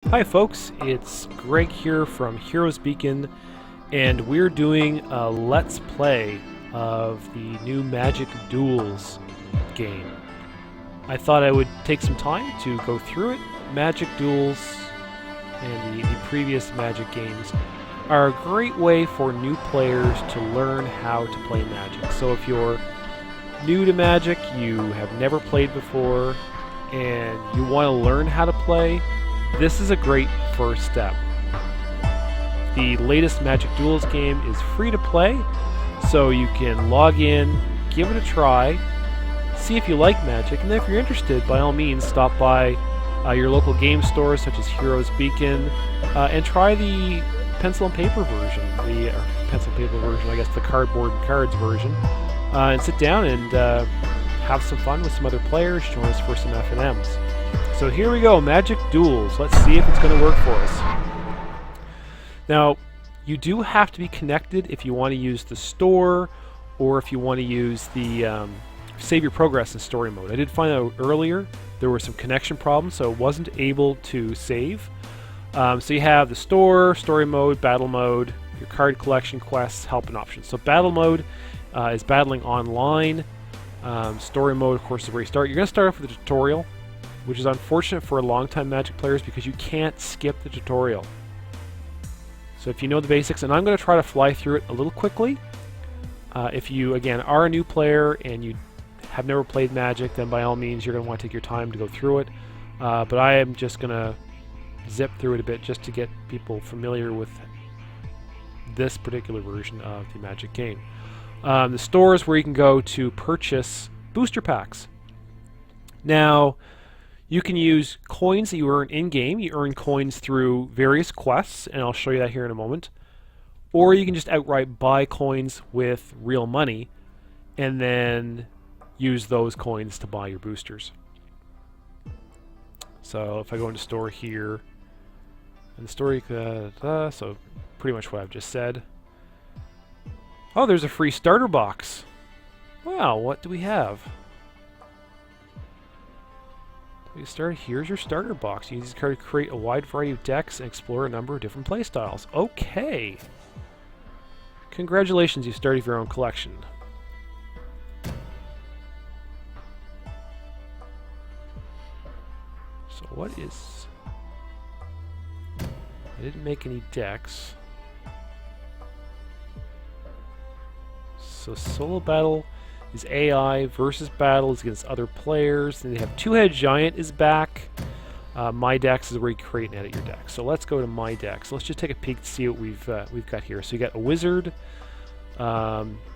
Hi folks, it's Greg here from Heroes Beacon, and we're doing a Let's Play of the new Magic Duels game. I thought I would take some time to go through it. Magic Duels and the previous Magic games are a great way for new players to learn how to play Magic. So if you're new to Magic, you have never played before, and you want to learn how to play, this is a great first step. The latest Magic Duels game is free to play, so you can log in, give it a try, see if you like Magic, and then if you're interested, by all means, stop by your local game stores such as Heroes Beacon and try the pencil and paper version, I guess the cardboard and cards version, and sit down and have some fun with some other players, join us for some F&Ms. So here we go, Magic Duels. Let's see if it's going to work for us. Now, you do have to be connected if you want to use the store or if you want to use the save your progress in story mode. I did find out earlier there were some connection problems, so I wasn't able to save. So you have the store, story mode, battle mode, your card collection, quests, help, and options. So battle mode is battling online. Story mode, of course, is where you start. You're going to start off with the tutorial, which is unfortunate for long-time Magic players because you can't skip the tutorial. So if you know the basics, and I'm going to try to fly through it a little quickly. If you, again, are a new player and you have never played Magic, then by all means you're going to want to take your time to go through it. But I am just going to zip through it a bit just to get people familiar with this particular version of the Magic game. The store is where you can go to purchase booster packs. Now, you can use coins that you earn in-game. You earn coins through various quests, and I'll show you that here in a moment. Or you can just outright buy coins with real money and then use those coins to buy your boosters. So if I go into store here, and the store, so pretty much what I've just said. Oh, there's a free starter box. Wow, what do we have? Here's your starter box. You use this card to create a wide variety of decks and explore a number of different playstyles. Okay. Congratulations, you started your own collection. So what is... I didn't make any decks. So solo battle is AI versus battles against other players. Then they have Two-Headed Giant is back. My Decks is where you create and edit your deck. So let's go to My Decks. So let's just take a peek to see what we've got here. So you got a Wizard,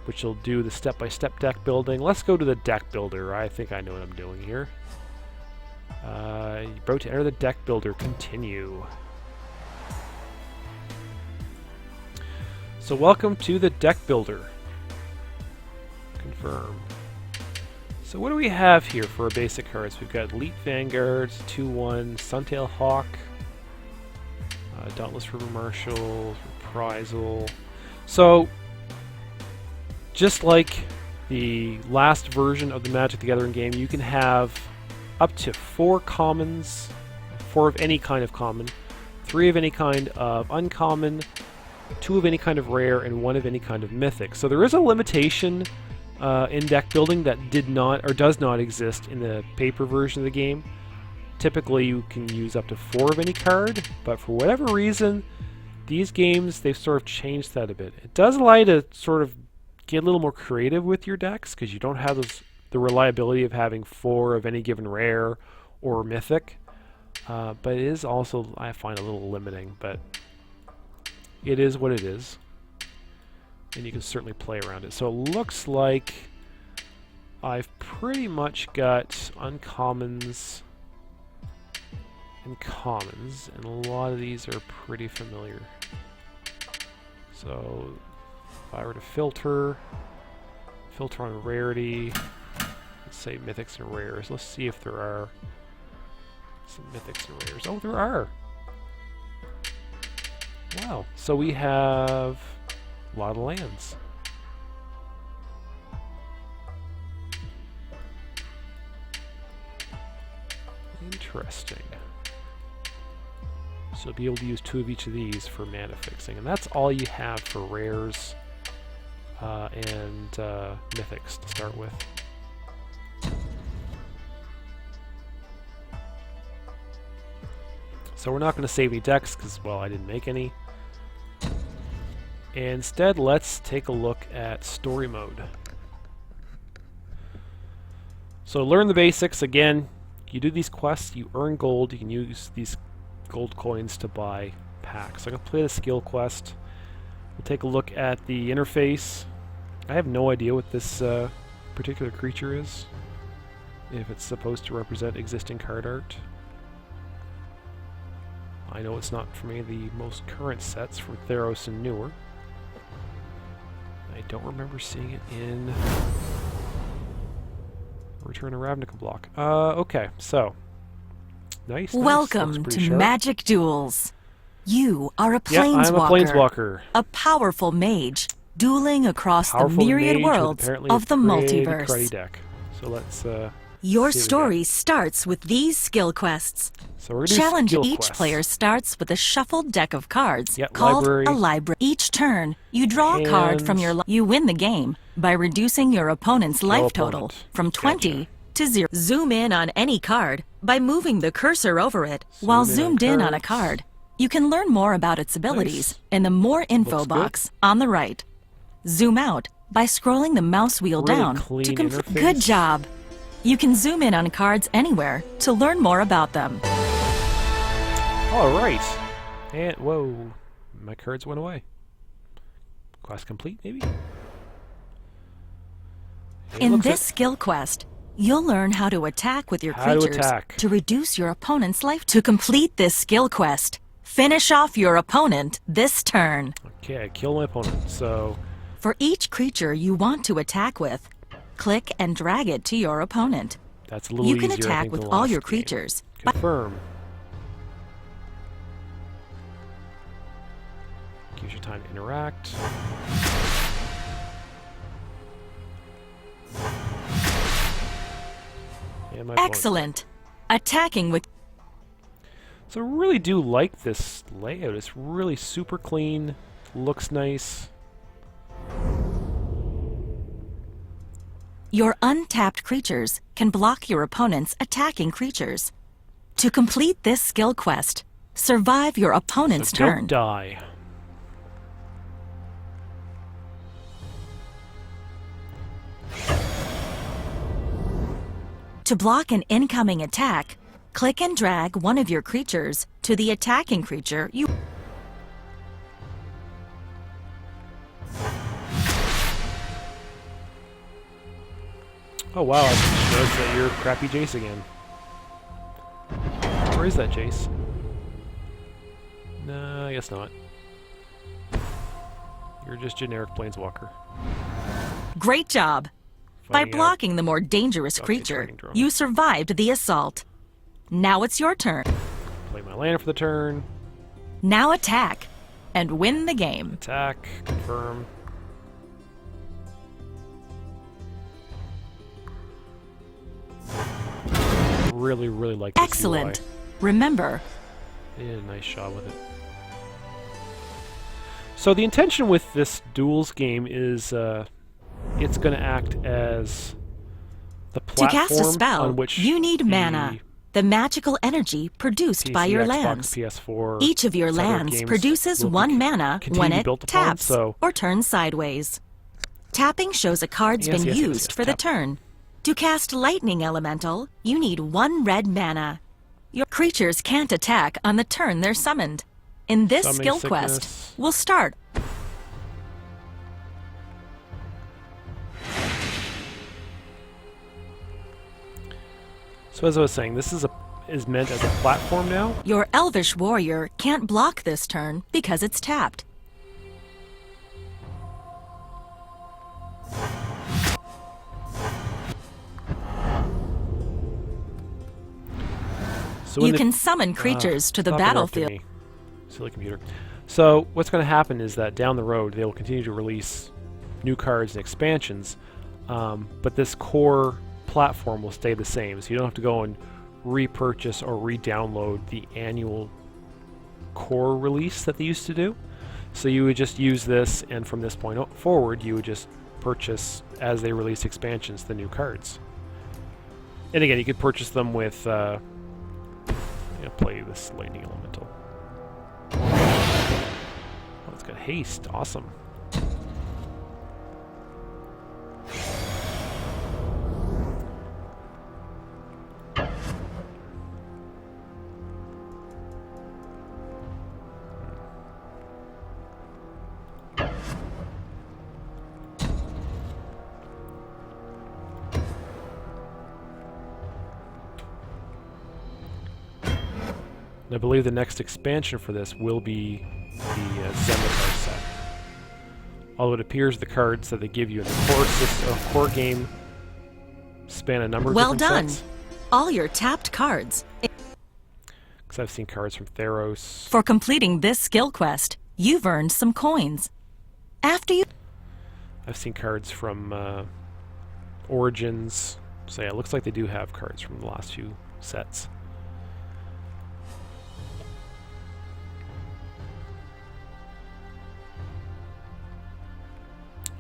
which will do the step-by-step deck building. Let's go to the deck builder. I think I know what I'm doing here. You're about to enter the deck builder. Continue. So welcome to the deck builder. Confirm. So what do we have here for our basic cards? We've got Elite Vanguard, 2/1, Suntail Hawk, Dauntless River Marshal, Reprisal. So, just like the last version of the Magic the Gathering game, you can have up to 4 commons, 4 of any kind of common, 3 of any kind of uncommon, 2 of any kind of rare, and 1 of any kind of mythic. So there is a limitation in deck building that did not or does not exist in the paper version of the game. Typically you can use up to 4 of any card, but for whatever reason these games, they've sort of changed that a bit. It does allow you to sort of get a little more creative with your decks because you don't have the reliability of having 4 of any given rare or mythic, but it is also, I find, a little limiting, but it is what it is. And you can certainly play around it. So it looks like I've pretty much got uncommons and commons, and a lot of these are pretty familiar. So if I were to filter on rarity, let's say mythics and rares. Let's see if there are some mythics and rares. Oh, there are! Wow. So we have a lot of lands. Interesting. So you'll be able to use 2 of each of these for mana fixing. And that's all you have for rares and mythics to start with. So we're not going to save any decks because, well, I didn't make any. Instead, let's take a look at story mode. So learn the basics. Again, you do these quests, you earn gold, you can use these gold coins to buy packs. So I'm going to play the skill quest. We'll take a look at the interface. I have no idea what this particular creature is, if it's supposed to represent existing card art. I know it's not from any of the most current sets from Theros and newer. I don't remember seeing it in Return of Ravnica block. Okay, so. Nice. Welcome to sharp. Magic Duels. You are a planeswalker. Yeah, I'm a planeswalker. A powerful mage dueling across the Powerful myriad mage worlds with of the apparently a multiverse. cruddy deck. So let's Your see what we story got. starts with these skill quests. So we're gonna do Challenge skill each quests. player starts with a shuffled deck of cards Yep, called library. a library. Each turn, you draw a card from your you win the game by reducing your opponent's life total opponent. from 20 to 0. Zoom in on any card by moving the cursor over it. While Zoom in on zoomed in on a cards. card, you can learn more about its abilities in the More Info Looks good. box on the right. Zoom out by scrolling the mouse wheel Really down clean to complete. interface. Good job. You can zoom in on cards anywhere to learn more about them. All right. And whoa, my cards went away. Quest complete, maybe. It In looks this skill quest, you'll learn how to attack with your How to creatures attack. to reduce your opponent's life. To complete this skill quest, finish off your opponent this turn. Okay, I kill my opponent. So For each creature you want to attack with, click and drag it to your opponent. that's a little You easier. can I attack think, with than all last your game. creatures. Confirm. Gives you time to interact. And my opponent. Excellent. Attacking with So I really do like this layout. It's really super clean. Looks nice. your untapped creatures can block your opponent's attacking creatures. To complete this skill quest, survive your opponent's So turn. don't die. To block an incoming attack, click and drag one of your creatures to the attacking creature you... Oh wow, I just noticed that you're crappy Jace again. Where is that Jace? No, I guess not. You're just generic planeswalker. Great job! By Fighting out. blocking the more dangerous Okay, creature, training drone. you survived the assault. Now it's your turn. Play my land for the turn. Now attack and win the game. Attack. Confirm. Really, really like this Excellent. UI. Remember, They did a nice job with it. So the intention with this Duels game is it's going to act as the to platform cast a spell, on which you need the mana, the magical energy produced by PC, your Xbox, lands. PS4, Each of your etc. lands games produces will one mana continue when to be it built upon, taps so- or turns sideways. Tapping shows a card's Yes, been yes, yes, used yes, for the tap. turn. To cast Lightning Elemental, you need 1 red mana. Your creatures can't attack on the turn they're summoned. In this Summoning skill sickness. quest, we'll start. So as I was saying, this is meant as a platform now. Your Elvish Warrior can't block this turn because it's tapped. So You in the- can summon creatures to the stop interrupting battlefield. me, silly computer. So what's going to happen is that down the road they will continue to release new cards and expansions, but this core platform will stay the same. So you don't have to go and repurchase or re-download the annual core release that they used to do. So you would just use this, and from this point forward, you would just purchase, as they release expansions, the new cards. And again, you could purchase them with... I'm going to play this Lightning Elemental. Oh, it's got haste. Awesome. I believe the next expansion for this will be the Zendikar set. Although it appears the cards that they give you in the core game span a number of different sets. Well done. All your tapped cards. Because I've seen cards from Theros. For completing this skill quest, you've earned some coins. After you... I've seen cards from Origins. So yeah, it looks like they do have cards from the last few sets.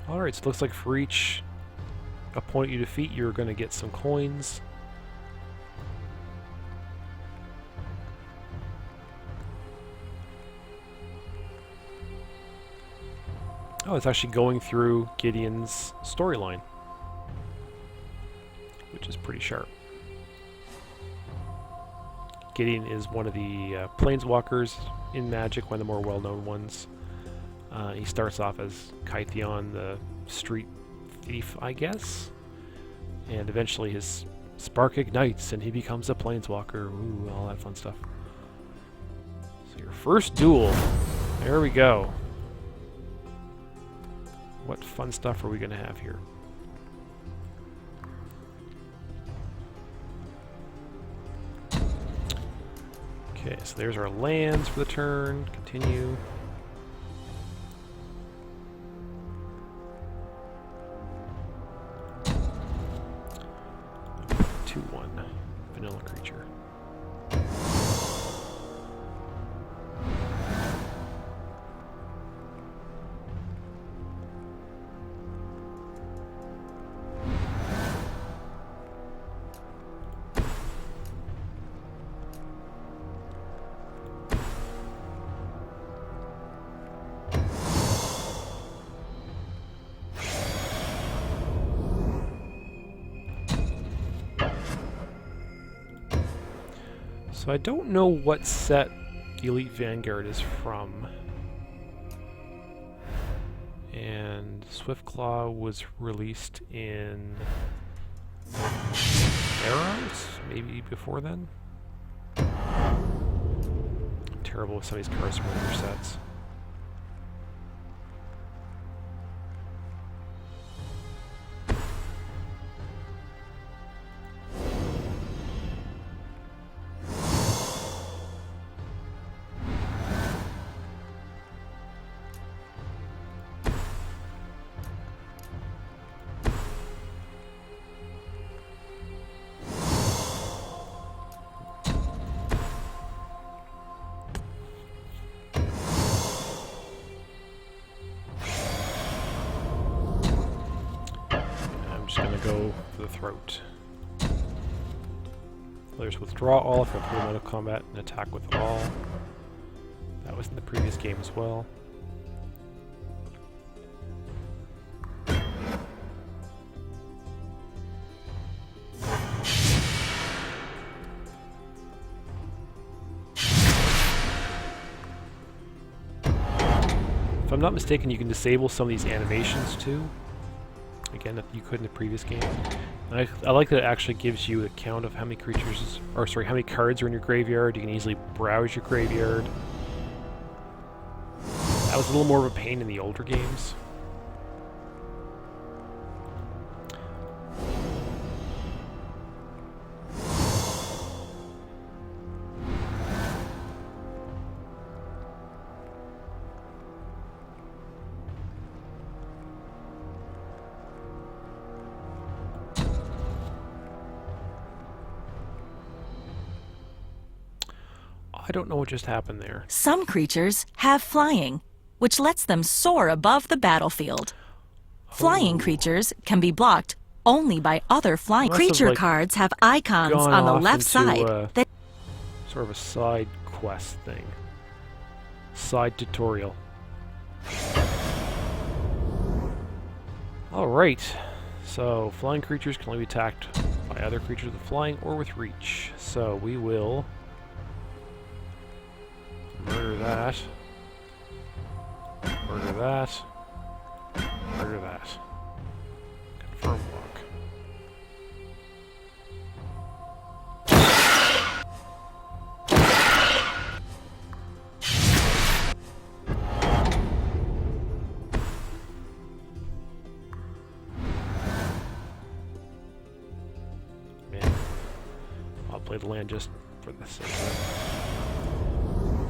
Alright, so it looks like for each opponent you defeat, you're going to get some coins. Oh, it's actually going through Gideon's storyline, which is pretty sharp. Gideon is one of the planeswalkers in Magic, one of the more well-known ones. He starts off as Kytheon, the street thief, I guess. And eventually his spark ignites and he becomes a planeswalker. Ooh, all that fun stuff. So your first duel. There we go. What fun stuff are we going to have here? Okay, so there's our lands for the turn. Continue. Vanilla creature. So I don't know what set Elite Vanguard is from. And Swiftclaw was released in Arrows? Maybe before then? I'm terrible with some of these cards from other sets. Go for the throat. Players withdraw all if they're put out of combat and attack with all. That was in the previous game as well. If I'm not mistaken, you can disable some of these animations too. Again, if you could in the previous game. And I like that it actually gives you a count of how many creatures, or sorry, how many cards are in your graveyard. You can easily browse your graveyard. That was a little more of a pain in the older games. don't know what just happened there. Some creatures have flying, which lets them soar above the battlefield. Flying creatures can be blocked only by other flying creature cards have icons on the left side that sort of a side quest thing. Side tutorial. Alright. So, flying creatures can only be attacked by other creatures with flying or with reach. So, we will murder that. Murder that. Murder that. Confirm block. Man, I'll play the land just for the sake of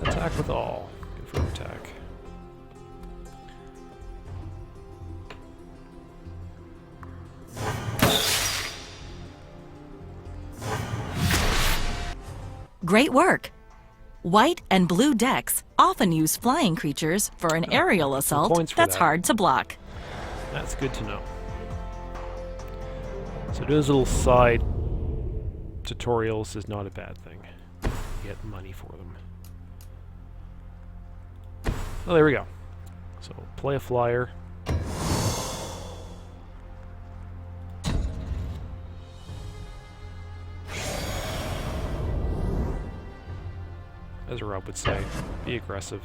it. Attack with all. Confirm attack. Great work! White and blue decks often use flying creatures for an aerial assault that's hard to block. That's good to know. So doing little side tutorials is not a bad thing. You get money for them. Oh, there we go. So play a flyer. As Rob would say, be aggressive.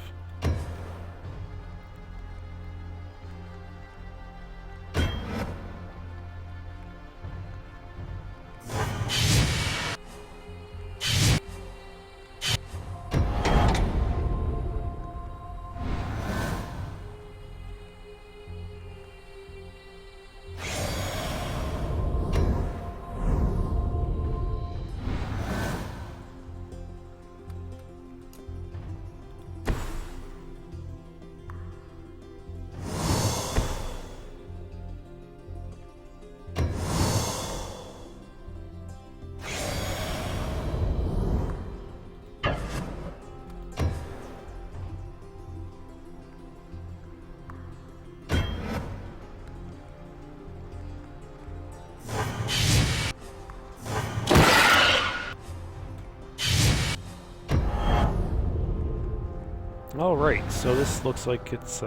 Alright, so this looks like it's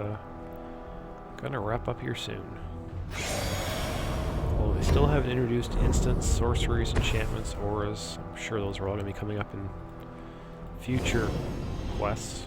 gonna wrap up here soon. Well, they still haven't introduced instants, sorceries, enchantments, auras. I'm sure those are all gonna be coming up in future quests.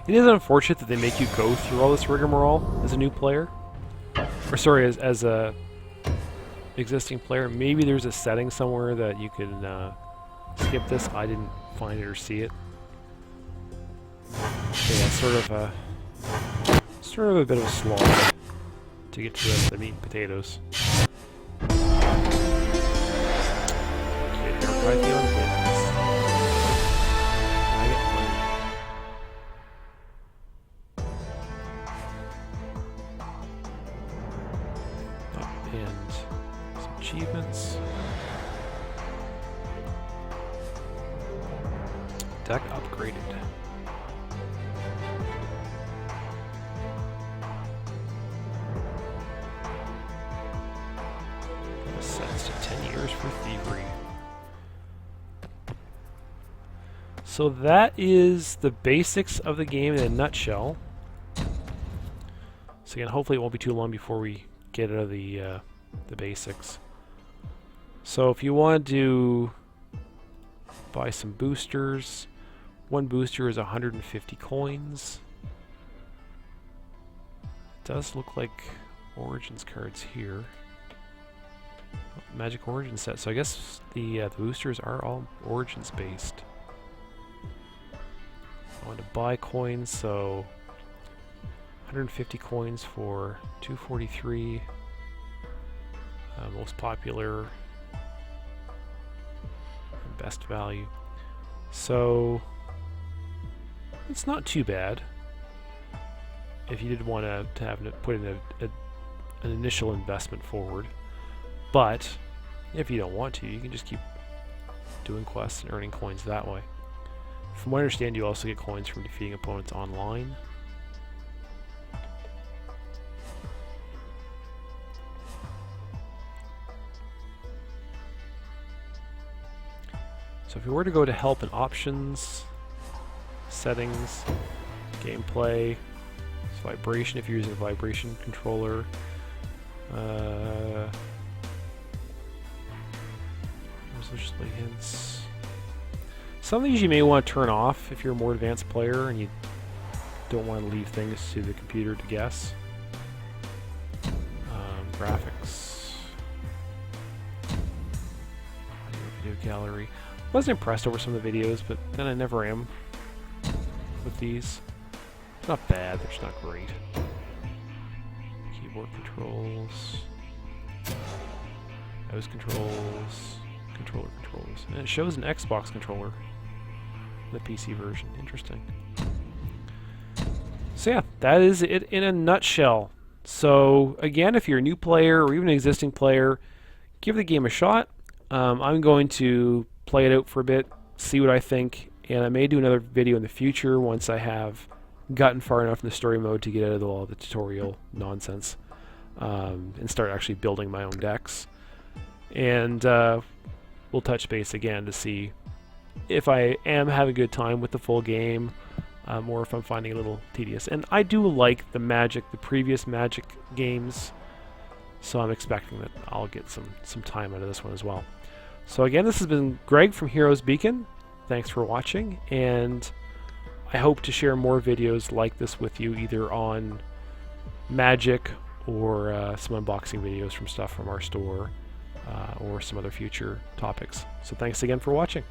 It is unfortunate that they make you go through all this rigmarole as a new player. Or sorry, as a existing player. Maybe there's a setting somewhere that you can skip this. I didn't find it or see it. So yeah, it's sort of a bit of a slog to get to the meat and potatoes. Okay, Python wins. I get money. And some achievements. Deck upgraded. Sets to 10 years So that is the basics of the game in a nutshell. So again, hopefully it won't be too long before we get out of the basics. So if you want to buy some boosters, one booster is 150 coins. It does look like Origins cards here. Magic Origins set. So I guess the boosters are all Origins based. I want to buy coins, so 150 coins for 243. Most popular and best value. So it's not too bad if you did want to have put in an initial investment forward. But if you don't want to, you can just keep doing quests and earning coins that way. From what I understand, you also get coins from defeating opponents online. So if you were to go to help and options, settings, gameplay, vibration if you're using a vibration controller, display hints. Some of these you may want to turn off if you're a more advanced player and you don't want to leave things to the computer to guess. Graphics. Video gallery. Wasn't impressed over some of the videos, but then I never am with these. It's not bad, they're just not great. Keyboard controls. Mouse controls. Controller controls. And it shows an Xbox controller. The PC version. Interesting. So yeah, that is it in a nutshell. So again, if you're a new player or even an existing player, give the game a shot. I'm going to play it out for a bit, see what I think, and I may do another video in the future once I have gotten far enough in the story mode to get out of all the tutorial nonsense and start actually building my own decks. And we'll touch base again to see if I am having a good time with the full game, or if I'm finding it a little tedious. And I do like the previous Magic games, so I'm expecting that I'll get some time out of this one as well. So again, this has been Greg from Heroes Beacon. Thanks for watching, and I hope to share more videos like this with you, either on Magic or some unboxing videos from stuff from our store, or some other future topics. So thanks again for watching.